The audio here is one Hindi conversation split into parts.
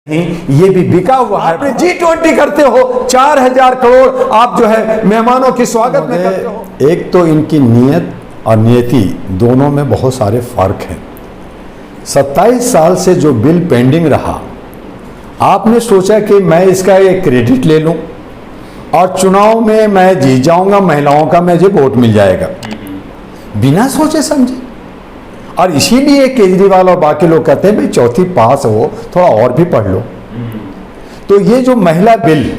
ये भी बिका हुआ है। आपने G20 करते हो, 4000 करोड़ आप जो है मेहमानों के स्वागत में करते हो। एक तो इनकी नीयत और नियति दोनों में बहुत सारे फर्क हैं। 27 साल से जो बिल पेंडिंग रहा, आपने सोचा कि मैं इसका एक क्रेडिट ले लूं और चुनाव में मैं जीत जाऊंगा, महिलाओं का मुझे वोट मिल जाएगा, बिना सोचे समझे। और इसीलिए केजरीवाल और बाकी लोग कहते हैं भाई चौथी पास हो, थोड़ा और भी पढ़ लो। तो ये जो महिला बिल,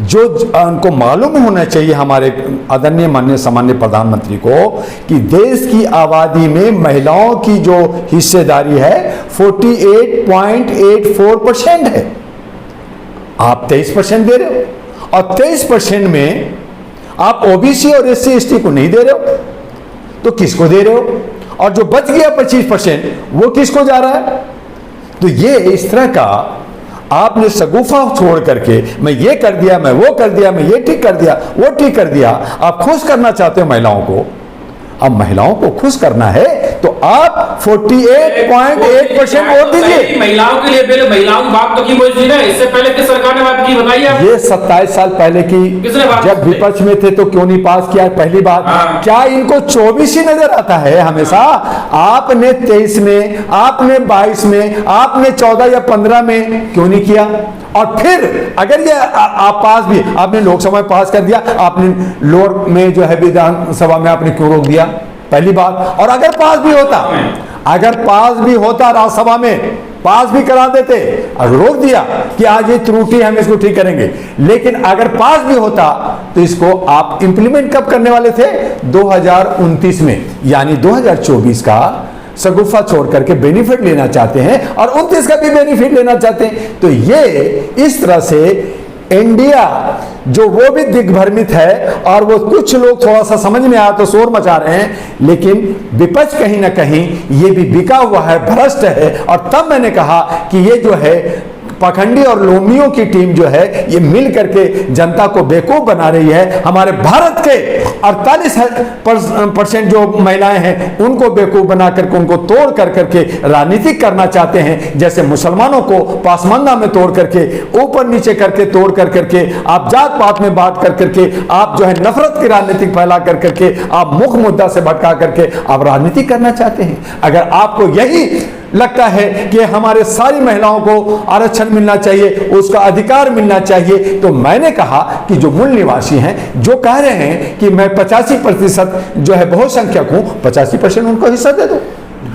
जो उनको मालूम होना चाहिए हमारे आदरणीय माननीय सामान्य प्रधानमंत्री को, कि देश की आबादी में महिलाओं की जो हिस्सेदारी है 48.84% है। आप 23% दे रहे हो और 23% में आप ओबीसी और SC/ST को नहीं दे रहे हो, तो किसको दे रहे हो? और जो बच गया 25% वो किसको जा रहा है? तो ये इस तरह का आपने शगुफा छोड़ करके मैं ये कर दिया, मैं वो कर दिया, मैं ये ठीक कर दिया, वो ठीक कर दिया। आप खुश करना चाहते हो महिलाओं को। अब महिलाओं को खुश करना है तो आप 48.8% वोट दीजिए। महिलाओं के लिए पहले महिलाओं की बात तो की बोली ना, इससे पहले किस सरकार ने बात की बताइए आप? ये 27 साल पहले की, जब विपक्ष में थे तो क्यों नहीं पास किया? पहली बात। क्या इनको 24 ही नजर आता है हमेशा? आपने 23 में, आपने 22 में, आपने 14 या 15 में क्यों नहीं किया? और फिर अगर ये आप पास भी, आपने लोकसभा में पास कर दिया, आपने लोअर में जो है विधानसभा में आपने क्यों रोक दिया? पहली बात। और अगर पास भी होता, राज्यसभा में पास भी करा देते, अगर रोक दिया कि आज ये त्रुटि हम इसको ठीक करेंगे, लेकिन अगर पास भी होता तो इसको आप इंप्लीमेंट कब करने वाले थे? 2029 में। यानी 2024 का शगुफा छोड़ करके बेनिफिट लेना चाहते हैं और 29 का भी बेनिफिट लेना चाहते हैं। तो ये इस तरह से इंडिया जो वो भी दिग्भ्रमित है, और वो कुछ लोग थोड़ा सा समझ में आया तो शोर मचा रहे हैं, लेकिन विपक्ष कहीं ना कहीं ये भी बिका हुआ है, भ्रष्ट है। और तब मैंने कहा कि ये जो है पाखंडी और लोमियों की टीम जो है ये मिल करके जनता को बेवकूफ बना रही है। हमारे भारत के 48% जो महिलाएं हैं उनको बेवकूफ बना करके, उनको तोड़ कर करके राजनीतिक करना चाहते हैं। जैसे मुसलमानों को पासमानदा में तोड़ करके, ऊपर नीचे करके तोड़ कर करके, आप जात पात में बांट कर करके, आप जो है नफरत की राजनीति फैला कर करके, आप मुख्य मुद्दा से भटका करके आप राजनीति करना चाहते हैं। अगर आपको यही लगता है कि हमारे सारी महिलाओं को आरक्षण मिलना चाहिए, उसका अधिकार मिलना चाहिए, तो मैंने कहा कि जो मूल निवासी हैं, जो कह रहे हैं कि मैं 85% जो है बहुसंख्यक हूं, 85% उनको हिस्सा दे दो,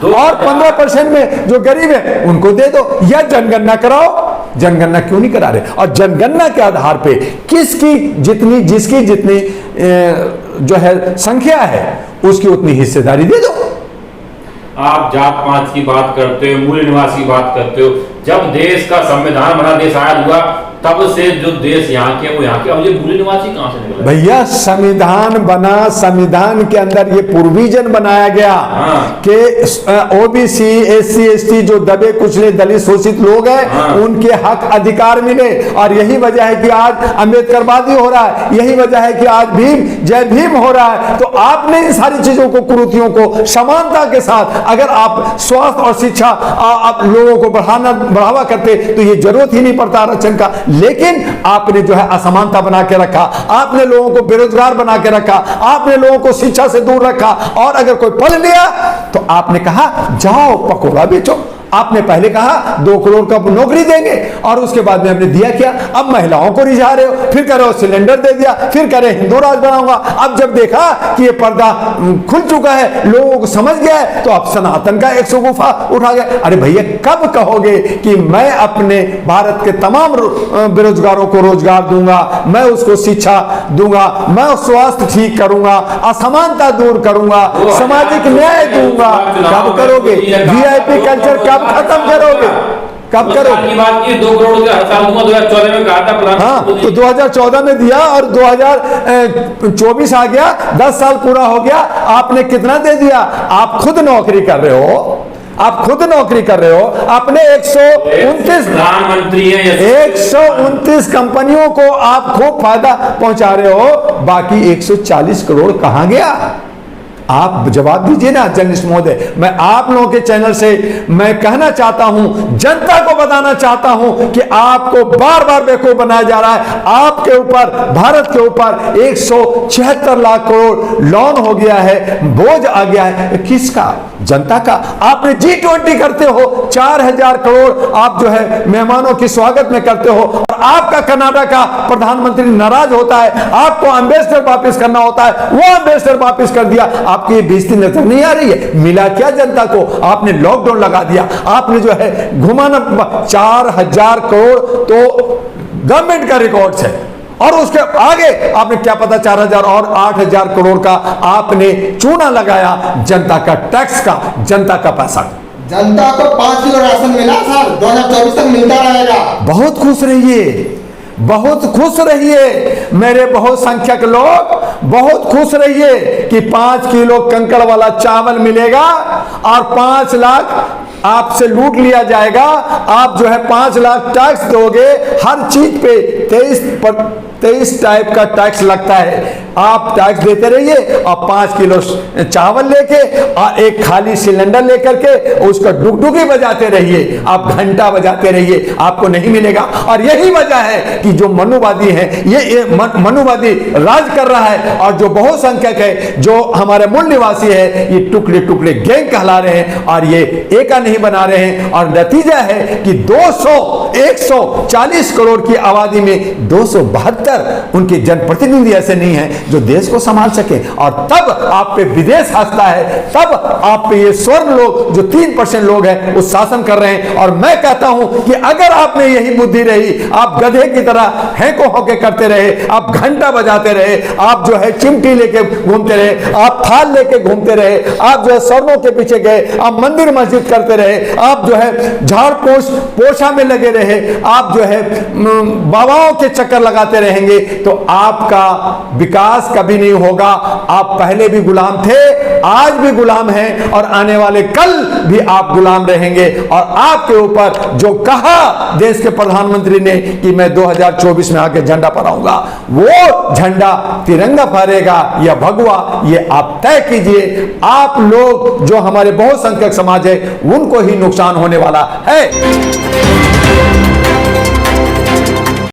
और 15% में जो गरीब है उनको दे दो, या जनगणना कराओ। जनगणना क्यों नहीं करा रहे? और जनगणना के आधार पे जिसकी जितनी जो है संख्या है उसकी उतनी हिस्सेदारी दे दो। आप जात पात की बात करते हो, मूल निवासी की बात करते हो। जब देश का संविधान बना, देश आजाद हुआ, तब से जो देश यहाँ के वो यहाँ के, अब ये मूल निवासी कहाँ से निकला? भैया संविधान बना, संविधान के अंदर ये प्रोविजन बनाया गया कि ओबीसी, SC/ST जो दबे कुचले दलित शोषित लोग हैं उनके हक अधिकार मिले। और यही वजह है कि आज अम्बेडकरवादी हो रहा है, यही वजह है कि आज भीम जय भीम हो रहा है। तो आपने इन सारी चीजों को, कुरीतियों को समानता के साथ अगर आप स्वास्थ्य और शिक्षा आप लोगों को बढ़ावा करते तो ये जरूरत ही नहीं पड़ता आरक्षण का। लेकिन आपने जो है असमानता बना के रखा, आपने लोगों को बेरोजगार बना के रखा, आपने लोगों को शिक्षा से दूर रखा। और अगर कोई पढ़ लिया तो आपने कहा जाओ पकौड़ा बेचो। आपने पहले कहा 2 करोड़ का नौकरी देंगे, और उसके बाद में हमने दिया क्या? अब महिलाओं को रिझा रहे हो, फिर कह रहे हो सिलेंडर दे दिया, फिर कह रहे हिंदू राज बनाऊंगा। अब जब देखा कि ये पर्दा खुल चुका है, लोगों को समझ गया है, तो अब सनातन का एक शगुफा उठा गया। अरे भैया, कब कहोगे कि मैं अपने भारत के तमाम बेरोजगारों को रोजगार दूंगा, मैं उसको शिक्षा दूंगा, मैं स्वास्थ्य ठीक करूंगा, असमानता दूर करूंगा, सामाजिक न्याय दूंगा? कब करोगे? VIP कल्चर कब खत्म करोगे? कब करोगे? की बात की 2 करोड़ का हड़ताल दूंगा 2014 में कहा था। हाँ, तो 2014 में दिया और 2024 आ गया, 10 साल पूरा हो गया, आपने कितना दे दिया? आप खुद नौकरी कर रहे हो, आपने 129 कंपनियों को आप खूब फायदा पहुंचा रहे हो, बाकी 140 करोड़ कहां गया? आप जवाब दीजिए ना जर्नलिस्ट महोदय। मैं आप लोगों के चैनल से मैं कहना चाहता हूं, जनता को बताना चाहता हूं कि आपको बार बार बेवकूफ बनाया जा रहा है। आपके ऊपर, भारत के ऊपर 176 लाख करोड़ लोन हो गया है, बोझ आ गया है। किसका? जनता का। आपने G20 करते हो, 4000 करोड़ आप जो है मेहमानों की स्वागत में करते हो, और आपका कनाडा का प्रधानमंत्री नाराज होता है, आपको एम्बेसडर वापस करना होता है, वो एम्बेसडर वापस कर दिया। आपकी ये बेइज्जती नजर नहीं आ रही है? मिला क्या जनता को? आपने लॉकडाउन लगा दिया, आपने जो है घुमाना। 4000 करोड़ तो गवर्नमेंट का रिकॉर्ड है, और उसके आगे आपने क्या पता 4000 और 8000 करोड़ का आपने चूना लगाया जनता का टैक्स का, जनता का पैसा। जनता को 5 किलो राशन मिला सर, 2024 तक मिलता रहेगा। बहुत खुश रहिए, बहुत खुश रहिए मेरे बहुसंख्यक लोग, बहुत खुश रहिए कि 5 किलो कंकड़ वाला चावल मिलेगा और 5 लाख आपसे लूट लिया जाएगा। आप जो है 5 लाख टैक्स दोगे हर चीज पे। 23 टाइप का टैक्स लगता है, आप टैक्स देते रहिए और 5 किलो चावल लेके और एक खाली सिलेंडर लेकर के उसका डुगडुगी बजाते रहिए, आप घंटा बजाते रहिए, आपको नहीं मिलेगा। और यही वजह है कि जो मनुवादी है, ये मनुवादी राज कर रहा है, और जो बहुसंख्यक है, जो हमारे मूल निवासी है, ये टुकड़े टुकड़े गैंग कहला रहे हैं और ये एका नहीं बना रहे हैं। और नतीजा है कि 140 करोड़ की आबादी में 272 उनके जनप्रतिनिधि ऐसे नहीं हैं जो देश को संभाल सके। और तब आप पे विदेश हंसता है, तब आप पे ये स्वर्ण लोग जो 3% लोग हैं वो शासन कर रहे हैं। और मैं कहता हूं कि अगर आप में यही बुद्धि रही, आप गधे की तरह हैंको होके करते रहे, आप घंटा बजाते रहे, आप जो है चिमटी लेके घूमते रहे, आप थाल लेके घूमते रहे, आप जो है स्वर्णों के पीछे गए, आप मंदिर मस्जिद करते रहे, आप जो है झाड़ पोछा में लगे रहे, आप जो है बाबाओं के चक्कर लगाते रहेंगे, तो आपका विकास कभी नहीं होगा। आप पहले भी गुलाम थे, आज भी गुलाम हैं, और आने वाले कल भी आप गुलाम रहेंगे। और आपके ऊपर जो कहा देश के प्रधानमंत्री ने कि मैं 2024 में आके झंडा फहराऊंगा, वो झंडा तिरंगा फहरेगा या भगवा, ये आप तय कीजिए। आप लोग जो हमारे बहुसंख्यक समाज है उनको ही नुकसान होने वाला है।